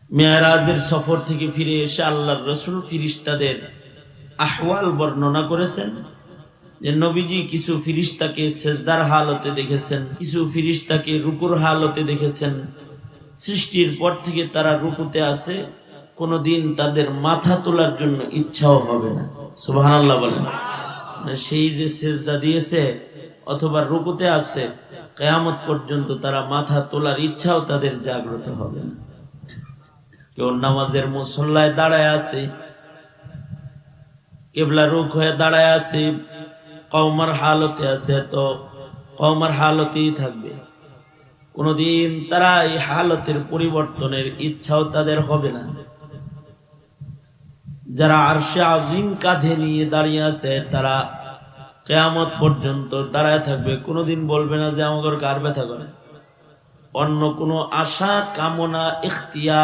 মেরাজের সফর থেকে ফিরে এসে আল্লাহর রাসূল ফেরেশতাদের আহওয়াল বর্ণনা করেছেন যে নবীজি কিছু ফেরেশতাকে সেজদার হালতে দেখেছেন, কিছু ফেরেশতাকে রুকুর হালতে দেখেছেন। সৃষ্টির পর থেকে তারা রুকুতে আছে, কোনোদিন তাদের মাথা তোলার জন্য ইচ্ছাও হবে না। সুবহানাল্লাহ বলেন। সেই যে সেজদা দিয়েছে অথবা রুকুতে আছে, কিয়ামত পর্যন্ত তারা মাথা তোলার ইচ্ছাও তাদের জাগ্রত হবে না। কেউ নামাজের মুসল্লায় দাঁড়ায় আছে, কিবলা রুখ হয়ে দাঁড়ায় আছে, কওমার হালতে আছে, তো কওমার হালতেই থাকবে। কোনদিন তারা এই হালতের পরিবর্তনের ইচ্ছাও তাদের হবে না। যারা আরশে আজিম কাঁধে নিয়ে দাঁড়িয়ে আছে তারা কিয়ামত পর্যন্ত দাঁড়ায় থাকবে, কোনদিন বলবে না যে আমাদের কার ব্যথা করে। অন্য কোনো আশা কামনা ইখতিয়ার